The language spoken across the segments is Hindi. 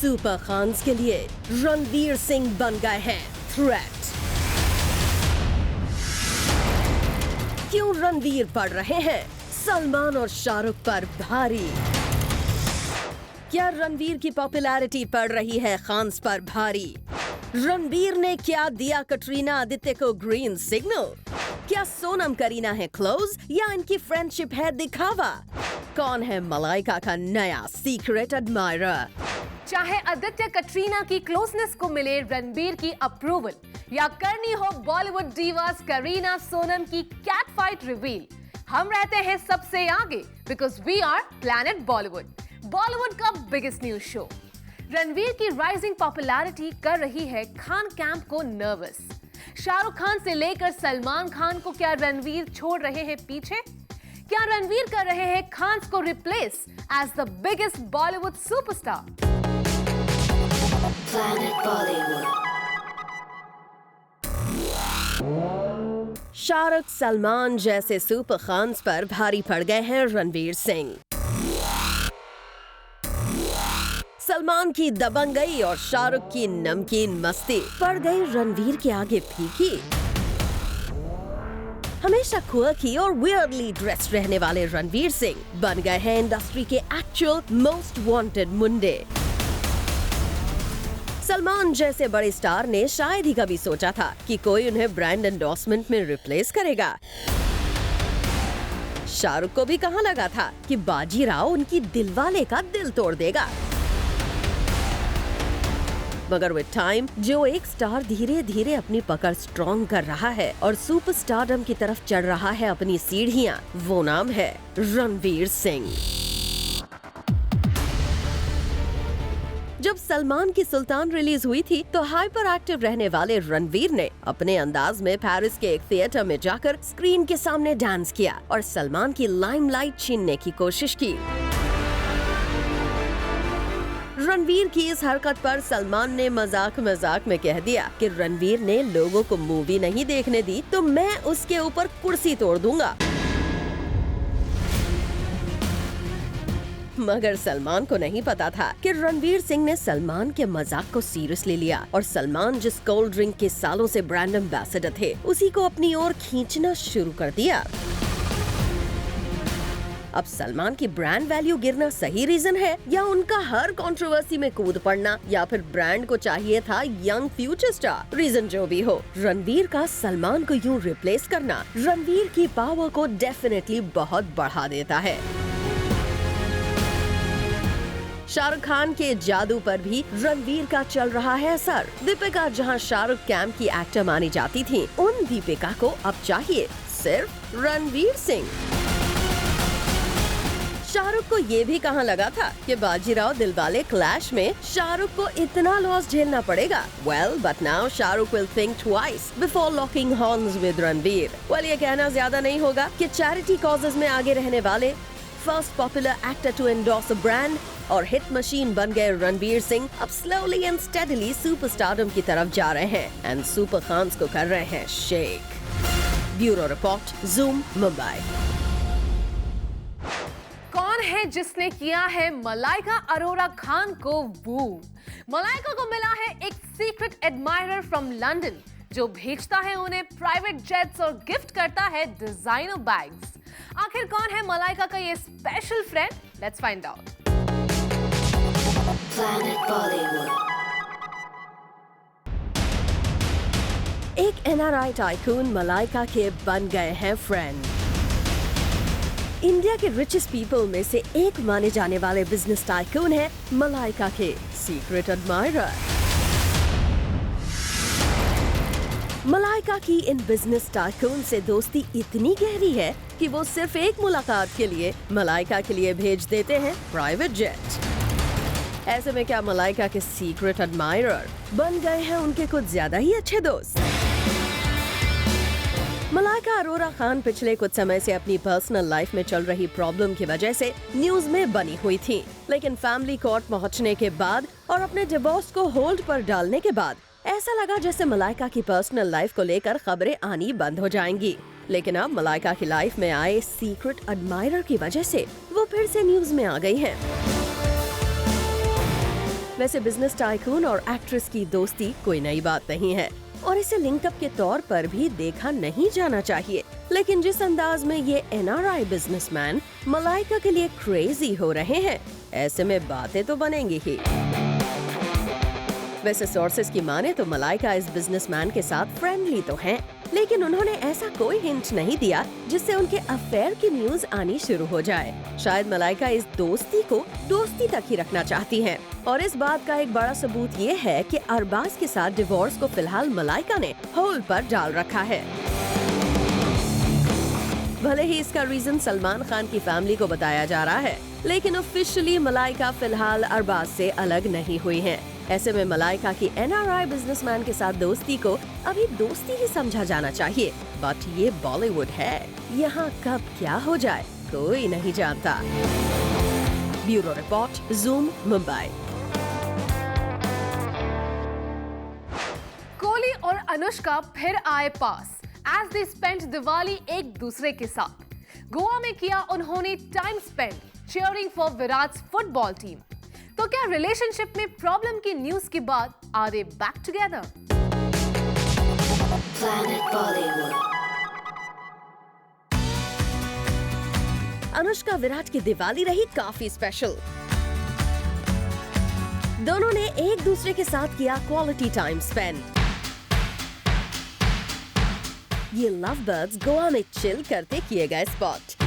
सुपर खान्स के लिए रणवीर सिंह बन गए हैं थ्रेट। क्यों रणवीर पड़ रहे हैं सलमान और शाहरुख पर भारी? क्या रणवीर की पॉपुलैरिटी पड़ रही है खान्स पर भारी? रणवीर ने क्या दिया कटरीना आदित्य को ग्रीन सिग्नल? क्या सोनम करीना है क्लोज या इनकी फ्रेंडशिप है दिखावा? कौन है मलाइका का नया सीक्रेट एडमायरर? चाहे आदित्य कटरीना की क्लोजनेस को मिले रणवीर की अप्रूवल या करनी हो बॉलीवुड डीवास करीना सोनम की कैट फाइट रिवील, हम रहते हैं सबसे आगे because we are planet Bollywood का बिगेस्ट न्यूज शो। रणवीर की राइजिंग पॉपुलैरिटी कर रही है खान कैंप को नर्वस। शाहरुख खान से लेकर सलमान खान को क्या रणवीर छोड़ रहे हैं पीछे? क्या रणवीर कर रहे हैं खान को replace as the biggest Bollywood superstar? Shahrukh Salman जैसे सुपर खान्स पर भारी पड़ गए हैं रणवीर सिंह। सलमान की दबंगई और शाहरुख की नमकीन मस्ती पड़ गई रणवीर के आगे फीकी। हमेशा क्वर्की और वियर्डली ड्रेस्ड रहने वाले रणवीर सिंह बन गए हैं इंडस्ट्री के एक्चुअल मोस्ट वांटेड मुंडे। सलमान जैसे बड़े स्टार ने शायद ही कभी सोचा था कि कोई उन्हें ब्रांड एंडोर्समेंट में रिप्लेस करेगा। शाहरुख को भी कहां लगा था कि बाजीराव उनकी दिलवाले का दिल तोड़ देगा। मगर विद टाइम जो एक स्टार धीरे धीरे अपनी पकड़ स्ट्रॉन्ग कर रहा है और सुपरस्टारडम की तरफ चढ़ रहा है अपनी सीढ़ियां, वो नाम है रणवीर सिंह। जब सलमान की सुल्तान रिलीज हुई थी तो हाइपर एक्टिव रहने वाले रणवीर ने अपने अंदाज में पेरिस के एक थिएटर में जाकर स्क्रीन के सामने डांस किया और सलमान की लाइमलाइट छीनने की कोशिश की। रणवीर की इस हरकत पर सलमान ने मजाक में कह दिया कि रणवीर ने लोगों को मूवी नहीं देखने दी तो मैं उसके ऊपर कुर्सी तोड़ दूंगा। मगर सलमान को नहीं पता था कि रणवीर सिंह ने सलमान के मजाक को सीरियसली लिया और सलमान जिस कोल्ड ड्रिंक के सालों से ब्रांड एम्बेसडर थे उसी को अपनी ओर खींचना शुरू कर दिया। अब सलमान की ब्रांड वैल्यू गिरना सही रीजन है या उनका हर कंट्रोवर्सी में कूद पड़ना या फिर ब्रांड को चाहिए था यंग फ्यूचर स्टार? रीजन जो भी हो, रणवीर का सलमान को यूं रिप्लेस करना रणवीर की पावर को डेफिनेटली बहुत बढ़ा देता है। शाहरुख खान के जादू पर भी रणवीर का चल रहा है असर। दीपिका जहां शाहरुख कैंप की एक्टर मानी जाती थी, उन दीपिका को अब चाहिए सिर्फ रणवीर सिंह। शाहरुख को ये भी कहां लगा था कि बाजीराव दिलवाले क्लैश में शाहरुख को इतना लॉस झेलना पड़ेगा। Well, but now Shahrukh will think twice before locking horns with Ranveer. Well, ये कहना ज्यादा नहीं होगा कि चैरिटी कॉजेज में आगे रहने वाले first popular actor to endorse a brand और हिट मशीन बन गए रणवीर सिंह अब स्लोली एंड स्टेडीली सुपरस्टारडम की तरफ जा रहे हैं एंड सुपर खान्स को कर रहे हैं shake. Bureau report, zoom, Mumbai. कौन है जिसने किया है मलाइका अरोरा खान को वू? मलाइका को मिला है एक सीक्रेट एडमायरर फ्रॉम लंदन जो भेजता है उन्हें प्राइवेट जेट्स और गिफ्ट करता है डिजाइनर बैग्स। आखिर कौन है मलाइका का ये special friend? Let's find out. एक एनआरआई टाइकून मलाइका के बन गए हैं फ्रेंड। इंडिया के रिचेस्ट पीपल में से एक माने जाने वाले बिजनेस टाइकून है मलाइका के सीक्रेट एडमायरर। मलाइका की इन बिजनेस टाइकून से दोस्ती इतनी गहरी है कि वो सिर्फ एक मुलाकात के लिए मलाइका के लिए भेज देते हैं प्राइवेट जेट। ऐसे में क्या मलाइका के सीक्रेट एडमायरर बन गए हैं उनके कुछ ज्यादा ही अच्छे दोस्त? मलाइका अरोरा खान पिछले कुछ समय से अपनी पर्सनल लाइफ में चल रही प्रॉब्लम की वजह से न्यूज में बनी हुई थी, लेकिन फैमिली कोर्ट पहुंचने के बाद और अपने डिवोर्स को होल्ड पर डालने के बाद ऐसा लगा जैसे मलाइका की पर्सनल लाइफ को लेकर खबरें आनी बंद हो जाएंगी। लेकिन अब मलाइका की लाइफ में आए सीक्रेट एडमायरर की वजह से वो फिर से न्यूज में आ गई हैं। वैसे बिजनेस टाइकून और एक्ट्रेस की दोस्ती कोई नई बात नहीं है और इसे लिंकअप के तौर पर भी देखा नहीं जाना चाहिए, लेकिन जिस अंदाज में ये NRI बिजनेसमैन मलाइका के लिए क्रेजी हो रहे हैं, ऐसे में बातें तो बनेंगी ही। वैसे सोर्सेस की माने तो मलाइका इस बिजनेसमैन के साथ फ्रेंडली तो हैं, लेकिन उन्होंने ऐसा कोई हिंट नहीं दिया जिससे उनके अफेयर की न्यूज आनी शुरू हो जाए। शायद मलाइका इस दोस्ती को दोस्ती तक ही रखना चाहती हैं। और इस बात का एक बड़ा सबूत ये है कि अरबाज के साथ डिवोर्स को फिलहाल मलाइका ने होल्ड पर डाल रखा है। भले ही इसका रीजन सलमान खान की फैमिली को बताया जा रहा है, लेकिन ऑफिशियली मलाइका फिलहाल अरबाज से अलग नहीं हुई है। ऐसे में मलाइका की NRI बिजनेसमैन के साथ दोस्ती को अभी दोस्ती ही समझा जाना चाहिए, बट ये बॉलीवुड है, यहाँ कब क्या हो जाए कोई नहीं जानता। Bureau report, zoom, Mumbai. Kohli और अनुष्का फिर आए पास एज दे स्पेंड दिवाली एक दूसरे के साथ। गोवा में किया उन्होंने time spend cheering for Virat's football team. तो क्या रिलेशनशिप में प्रॉब्लम की न्यूज के बाद are they back together? Anushka Virat की दिवाली रही काफी स्पेशल। दोनों ने एक दूसरे के साथ किया क्वालिटी टाइम स्पेंड। ये लव बर्ड्स गोवा में चिल करते किए गए स्पॉट।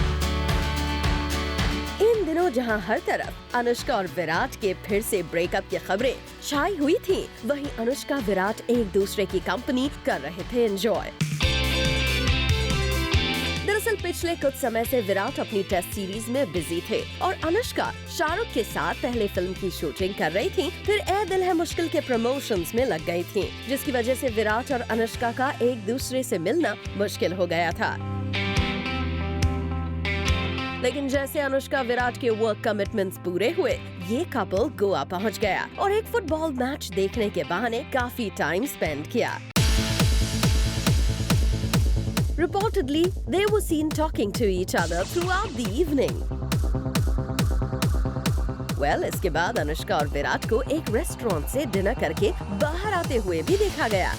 इन दिनों जहां हर तरफ अनुष्का और विराट के फिर से ब्रेकअप की खबरें छाई हुई थी, वहीं अनुष्का विराट एक दूसरे की कंपनी कर रहे थे एंजॉय। दरअसल पिछले कुछ समय से विराट अपनी टेस्ट सीरीज में बिजी थे और अनुष्का शाहरुख के साथ पहले फिल्म की शूटिंग कर रही थी, फिर ए दिल है मुश्किल के प्रमोशंस में लग गई थी, जिसकी वजह से विराट और अनुष्का का एक दूसरे से मिलना मुश्किल हो गया था। लेकिन जैसे अनुष्का विराट के वर्क कमिटमेंट्स पूरे हुए, ये कपल गोवा पहुंच गया और एक फुटबॉल मैच देखने के बहाने काफी टाइम स्पेंड किया। Reportedly, they were seen talking to each other throughout the evening. Well, इसके बाद अनुष्का और विराट को एक रेस्टोरेंट से डिनर करके बाहर आते हुए भी देखा गया।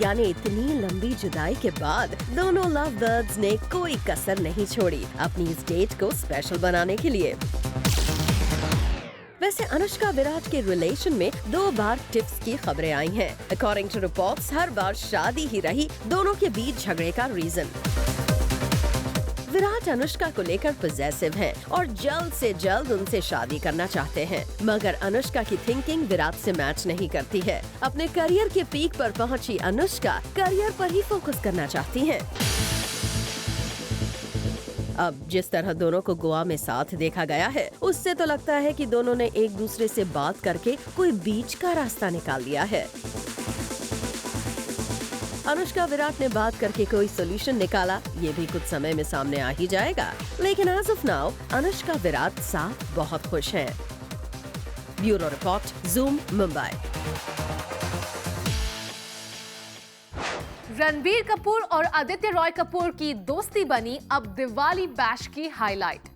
यानी इतनी लंबी जुदाई के बाद दोनों लव बर्ड्स ने कोई कसर नहीं छोड़ी अपनी इस डेट को स्पेशल बनाने के लिए। वैसे अनुष्का विराट के रिलेशन में 2 बार टिप्स की खबरें आई हैं। अकॉर्डिंग टू रिपोर्ट्स, हर बार शादी ही रही दोनों के बीच झगड़े का रीजन। विराट अनुष्का को लेकर पॉजिटिव हैं और जल्द से जल्द उनसे शादी करना चाहते हैं, मगर अनुष्का की थिंकिंग विराट से मैच नहीं करती है। अपने करियर के पीक पर पहुंची अनुष्का करियर पर ही फोकस करना चाहती हैं। अब जिस तरह दोनों को गोवा में साथ देखा गया है, उससे तो लगता है कि दोनों ने एक दूसरे से बात करके कोई बीच का रास्ता निकाल लिया है। अनुष्का विराट ने बात करके कोई सोल्यूशन निकाला, ये भी कुछ समय में सामने आ ही जाएगा। लेकिन as of now Anushka Virat साथ बहुत खुश हैं। Bureau report, zoom, Mumbai. Ranbir Kapoor और आदित्य रॉय कपूर की दोस्ती बनी अब दिवाली बैश की हाईलाइट।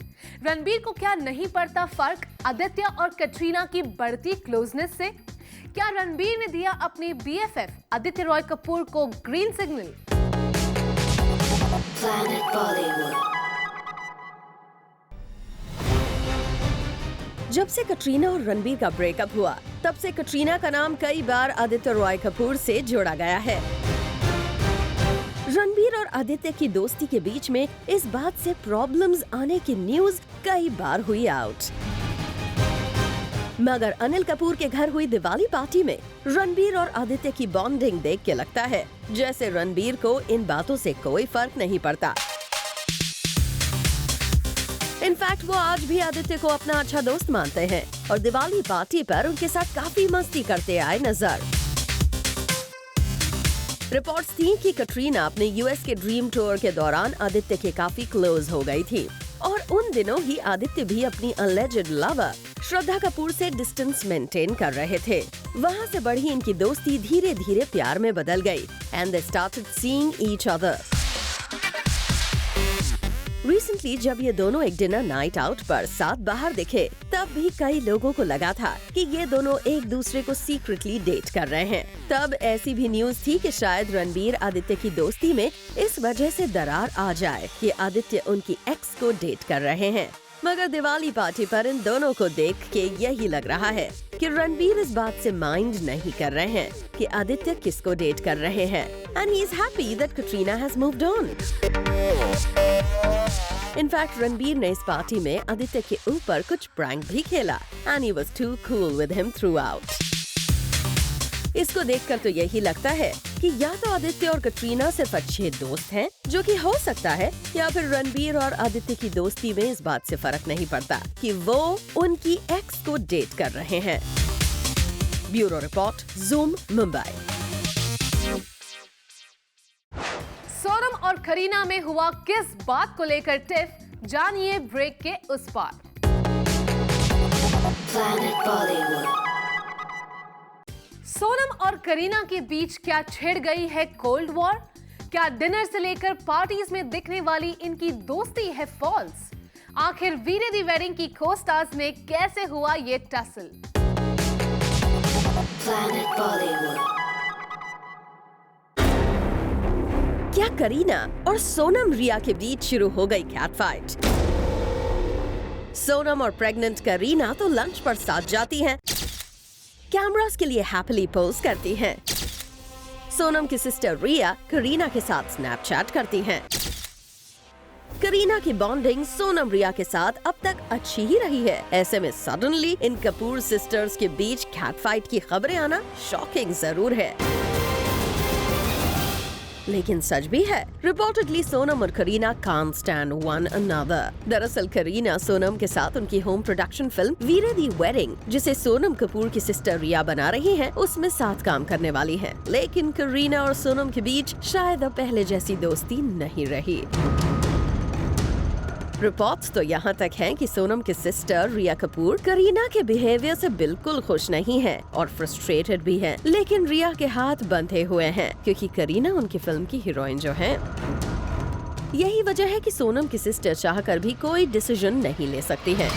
रणबीर को क्या नहीं पड़ता फर्क आदित्य और कटरीना की बढ़ती क्लोजनेस से? क्या रणबीर ने दिया अपने BFF आदित्य रॉय कपूर को ग्रीन सिग्नल? जब से कटरीना और रणबीर का ब्रेकअप हुआ, तब से कटरीना का नाम कई बार आदित्य रॉय कपूर से जोड़ा गया है। रणबीर और आदित्य की दोस्ती के बीच में इस बात से प्रॉब्लम्स आने की न्यूज कई बार हुई आउट। मगर अनिल कपूर के घर हुई दिवाली पार्टी में रणबीर और आदित्य की बॉन्डिंग देख के लगता है जैसे रणबीर को इन बातों से कोई फर्क नहीं पड़ता। इनफैक्ट वो आज भी आदित्य को अपना अच्छा दोस्त मानते हैं और दिवाली पार्टी पर उनके साथ काफी मस्ती करते आए नजर। रिपोर्ट्स थी कि कटरीना अपने US के ड्रीम टूर के दौरान आदित्य के काफी क्लोज हो गई थी और उन दिनों ही आदित्य भी अपनी अलेज्ड लवर श्रद्धा कपूर से डिस्टेंस मेंटेन कर रहे थे। वहां से बढ़ी इनकी दोस्ती धीरे धीरे प्यार में बदल गई and they started seeing each other. Recently जब ये दोनों एक डिनर नाइट आउट पर साथ बाहर दिखे, तब भी कई लोगों को लगा था कि ये दोनों एक दूसरे को सीक्रेटली डेट कर रहे हैं। तब ऐसी भी न्यूज थी कि शायद रणबीर आदित्य की दोस्ती में इस वजह से दरार आ जाए कि आदित्य उनकी एक्स को डेट कर रहे हैं। मगर दिवाली पार्टी पर इन दोनों को देख के यही लग रहा है कि रणबीर इस बात से माइंड नहीं कर रहे हैं कि आदित्य किसको डेट कर रहे हैं, and he is happy that Katrina has moved on. In fact Ranbir ने इस पार्टी में आदित्य के ऊपर कुछ प्रैंक भी खेला, and he was too cool with him throughout. इसको देखकर तो यही लगता है कि या तो आदित्य और कैटरीना सिर्फ अच्छे दोस्त हैं, जो कि हो सकता है, या फिर रणबीर और आदित्य की दोस्ती में इस बात से फर्क नहीं पड़ता कि वो उनकी एक्स को डेट कर रहे हैं। Bureau report, zoom, Mumbai. Sonam और करीना में हुआ किस बात को लेकर टिफ, जानिए ब्रेक के उस पार। सोनम और करीना के बीच क्या छिड़ गई है कोल्ड वॉर? क्या डिनर से लेकर पार्टीज में दिखने वाली इनकी दोस्ती है फॉल्स? आखिर वीरे दी वेडिंग की को-स्टार्स में कैसे हुआ ये टसल? क्या करीना और सोनम रिया के बीच शुरू हो गई कैट फाइट? सोनम और प्रेग्नेंट करीना तो लंच पर साथ जाती हैं, कैमरास के लिए हैप्पीली पोज करती हैं। सोनम की सिस्टर रिया करीना के साथ स्नैपचैट करती हैं। करीना की बॉन्डिंग सोनम रिया के साथ अब तक अच्छी ही रही है। ऐसे में सडनली इन कपूर सिस्टर्स के बीच कैट फाइट की खबरें आना शॉकिंग जरूर है, लेकिन सच भी है। रिपोर्टेडली सोनम और Kareena can't stand one another. दरअसल करीना सोनम के साथ उनकी होम प्रोडक्शन फिल्म वीरे दी वेडिंग, जिसे सोनम कपूर की सिस्टर रिया बना रही हैं, उसमें साथ काम करने वाली हैं। लेकिन करीना और सोनम के बीच शायद अब पहले जैसी दोस्ती नहीं रही। रिपोर्ट्स तो यहाँ तक हैं कि सोनम की सिस्टर रिया कपूर करीना के बिहेवियर से बिल्कुल खुश नहीं है और फ्रस्ट्रेटेड भी है, लेकिन रिया के हाथ बंधे हुए हैं क्योंकि करीना उनकी फिल्म की हीरोइन जो है। यही वजह है कि सोनम की सिस्टर चाहकर भी कोई डिसीजन नहीं ले सकती है।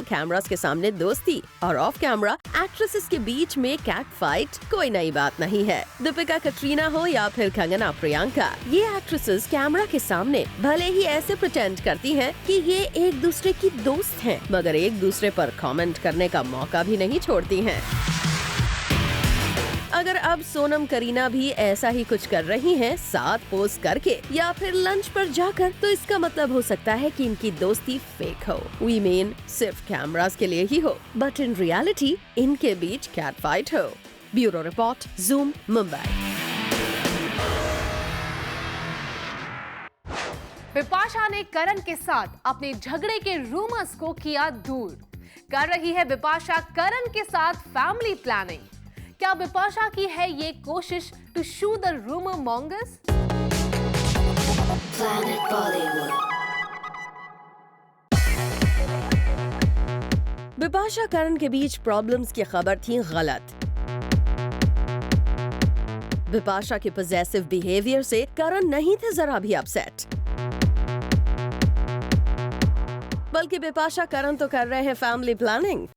कैमरास के सामने दोस्ती और ऑफ कैमरा एक्ट्रेसेस के बीच में कैट फाइट कोई नई बात नहीं है। दीपिका कैटरीना हो या फिर कंगना प्रियंका, ये एक्ट्रेसेस कैमरा के सामने भले ही ऐसे प्रिटेंड करती हैं कि ये एक दूसरे की दोस्त हैं, मगर एक दूसरे पर कमेंट करने का मौका भी नहीं छोड़ती हैं। अगर अब सोनम करीना भी ऐसा ही कुछ कर रही हैं, साथ पोस्ट करके या फिर लंच पर जाकर, तो इसका मतलब हो सकता है कि इनकी दोस्ती फेक हो। वी मीन सिर्फ कैमरास के लिए ही हो, बट इन रियलिटी इनके बीच कैट फाइट हो। Bureau report, zoom, Mumbai. Bipasha ने करण के साथ अपने झगड़े के रूमर्स को किया दूर। कर रही है बिपाशा करण के साथ फैमिली प्लानिंग। क्या बिपाशा की है ये कोशिश to shoo the rumour mongers? Bipasha Karan के बीच प्रॉब्लम्स की खबर थी गलत। बिपाशा के पॉजेसिव बिहेवियर से करण नहीं थे जरा भी अपसेट, बल्कि बिपाशा करण तो कर रहे हैं फैमिली प्लानिंग।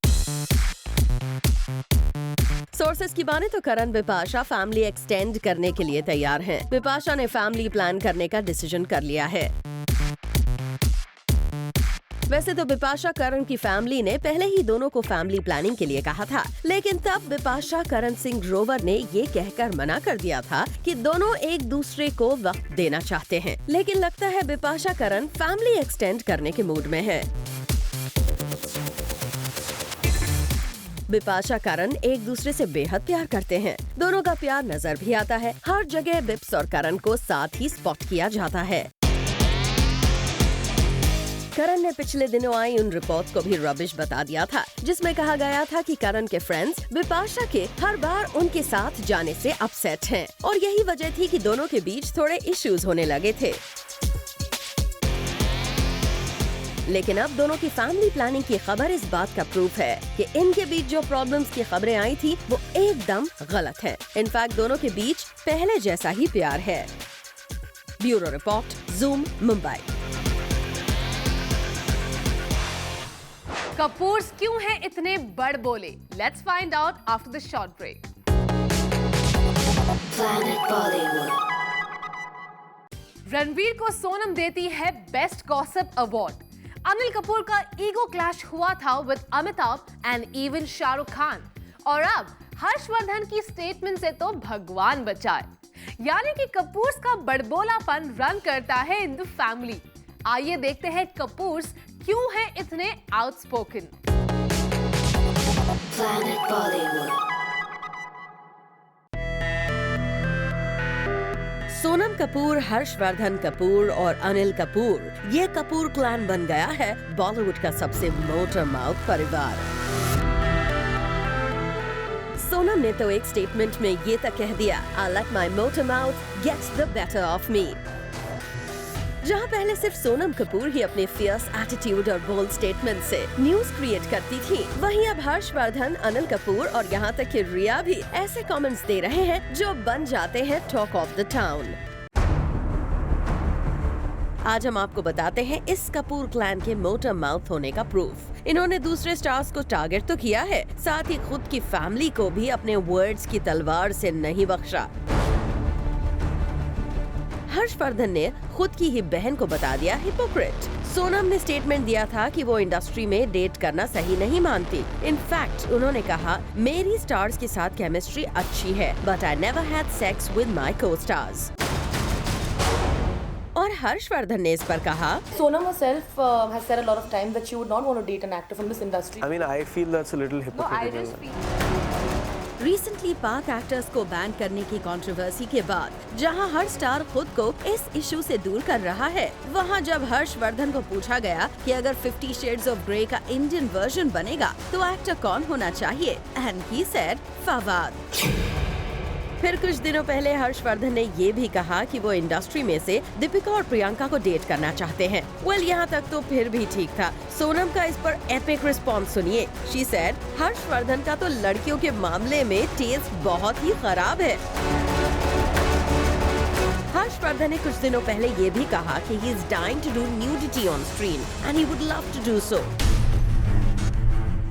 सोर्सेस की माने तो करण बिपाशा फैमिली एक्सटेंड करने के लिए तैयार हैं। बिपाशा ने फैमिली प्लान करने का डिसीजन कर लिया है। वैसे तो बिपाशा करण की फैमिली ने पहले ही दोनों को फैमिली प्लानिंग के लिए कहा था, लेकिन तब बिपाशा करण सिंह ग्रोवर ने ये कहकर मना कर दिया था कि दोनों एक दूसरे को वक्त देना चाहते हैं। लेकिन लगता है बिपाशा करण फैमिली एक्सटेंड करने के मूड में है। बिपाशा करण एक दूसरे से बेहद प्यार करते हैं। दोनों का प्यार नजर भी आता है। हर जगह बिप्स और करण को साथ ही स्पॉट किया जाता है। करण ने पिछले दिनों आई उन रिपोर्ट्स को भी रबिश बता दिया था, जिसमें कहा गया था कि करण के फ्रेंड्स बिपाशा के हर बार उनके साथ जाने से अपसेट हैं और यही वजह थी कि दोनों के बीच थोड़े इश्यूज होने लगे थे। लेकिन अब दोनों की फैमिली प्लानिंग की खबर इस बात का प्रूफ है कि इनके बीच जो प्रॉब्लम्स की खबरें आई थी वो एकदम गलत है। इनफैक्ट दोनों के बीच पहले जैसा ही प्यार है। Bureau report, zoom, Mumbai. Kapoors क्यों हैं इतने बड़ बोले? Let's find out after the short break. Ranbir को सोनम देती है best gossip award. Anil Kapoor का ईगो क्लैश हुआ था with Amitabh and even Shahrukh Khan, और अब हर्षवर्धन की स्टेटमेंट से तो भगवान बचाए। यानी कि कपूर्स का बड़बोलापन रन करता है इन द फैमिली। आइए देखते हैं कपूर्स क्यों हैं इतने आउटस्पोकन। सोनम कपूर, हर्षवर्धन कपूर और अनिल कपूर, ये कपूर क्लैन बन गया है बॉलीवुड का सबसे मोटा माउथ परिवार। सोनम ने तो एक स्टेटमेंट में ये तक कह दिया, I let my motor mouth get the better of me। जहां पहले सिर्फ सोनम कपूर ही अपने फियर्स एटीट्यूड और बोल्ड स्टेटमेंट से न्यूज क्रिएट करती थी, वहीं अब हर्षवर्धन, अनिल कपूर और यहां तक कि रिया भी ऐसे कमेंट्स दे रहे हैं जो बन जाते हैं टॉक ऑफ द टाउन। आज हम आपको बताते हैं इस कपूर क्लैन के मोटा माउथ होने का प्रूफ। इन्होंने दूसरे स्टार्स को टारगेट तो किया है, साथ ही खुद की फैमिली को भी अपने वर्ड्स की तलवार से नहीं बख्शा। हर्षवर्धन ने खुद की ही बहन को बता दिया हिपोक्रेट। सोनम ने स्टेटमेंट दिया था कि वो इंडस्ट्री में डेट करना सही नहीं मानती। इनफैक्ट उन्होंने कहा, मेरी स्टार्स के साथ केमिस्ट्री अच्छी है, but I never had sex with my को-स्टार्स। और हर्षवर्धन ने इस पर कहा, Sonam herself has said a lot of time that she would not want to date an actor from this industry. I mean, I feel that's a little hypocritical. Recently पाक एक्टर्स को बैन करने की कंट्रोवर्सी के बाद जहां हर स्टार खुद को इस इशू से दूर कर रहा है, वहां जब हर्षवर्धन को पूछा गया कि अगर 50 शेड्स ऑफ ग्रे का इंडियन वर्जन बनेगा तो एक्टर कौन होना चाहिए, एंड ही सेड फवाद। फिर कुछ दिनों पहले हर्षवर्धन ने ये भी कहा कि वो इंडस्ट्री में से दीपिका और प्रियंका को डेट करना चाहते हैं। वेल, यहाँ तक तो फिर भी ठीक था। सोनम का इस पर एपिक रिस्पॉन्स सुनिए। शी सेड, हर्षवर्धन का तो लड़कियों के मामले में टेस्ट बहुत ही खराब है। हर्षवर्धन ने कुछ दिनों पहले ये भी कहा कि he is dying to do nudity on screen and he would love to do so.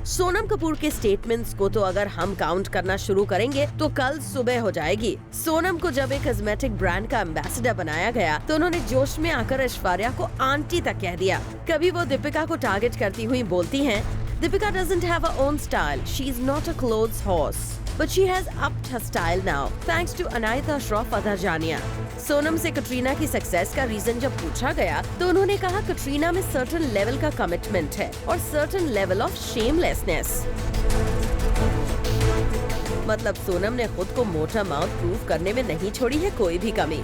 Sonam Kapoor के स्टेटमेंट्स को तो अगर हम काउंट करना शुरू करेंगे तो कल सुबह हो जाएगी। सोनम को जब एक कॉस्मेटिक ब्रांड का एम्बेसडर बनाया गया तो उन्होंने जोश में आकर ऐश्वर्या को आंटी तक कह दिया। कभी वो दीपिका को टारगेट करती हुई बोलती हैं, Deepika doesn't have her own style. She is not a clothes horse, but she has upped her style now, thanks to Anayata Shroff Adhajania. Sonam से कटरीना की सक्सेस का रीजन जब पूछा गया तो उन्होंने कहा, कटरीना में सर्टेन लेवल का कमिटमेंट है और सर्टेन लेवल ऑफ शेमलेसनेस। मतलब सोनम ने खुद को मोटा माउथ प्रूव करने में नहीं छोड़ी है कोई भी कमी।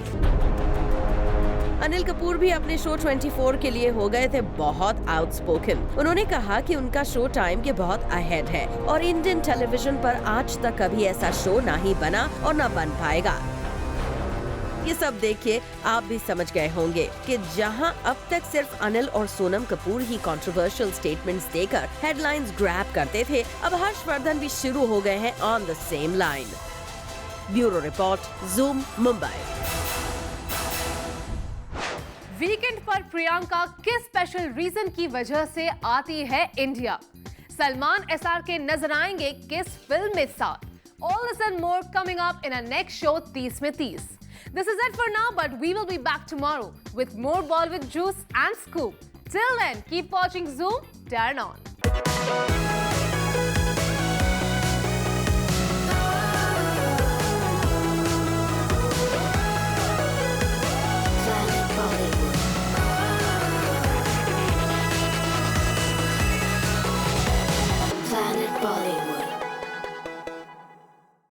अनिल कपूर भी अपने शो 24 के लिए हो गए थे बहुत आउटस्पोकन। उन्होंने कहा कि उनका शो टाइम के बहुत अहेड है और इंडियन टेलीविजन पर आज तक कभी ऐसा शो ना ही बना और ना बन पाएगा। ये सब देखिए आप भी समझ गए होंगे कि जहां अब तक सिर्फ अनिल और सोनम कपूर ही कंट्रोवर्शियल स्टेटमेंट्स देकर हेडलाइंस ग्रैब करते थे, अब हर्षवर्धन भी शुरू हो गए हैं on the same line. Bureau report, zoom, Mumbai. Weekend पर प्रियंका किस स्पेशल रीजन की वजह से आती है इंडिया? सलमान एसआर के नजर आएंगे किस फिल्म में साथ? All this and more coming up in our next show 30 में 30. This is it for now, but we will be back tomorrow with more Bollywood juice and scoop. Till then, keep watching Zoom, turn on.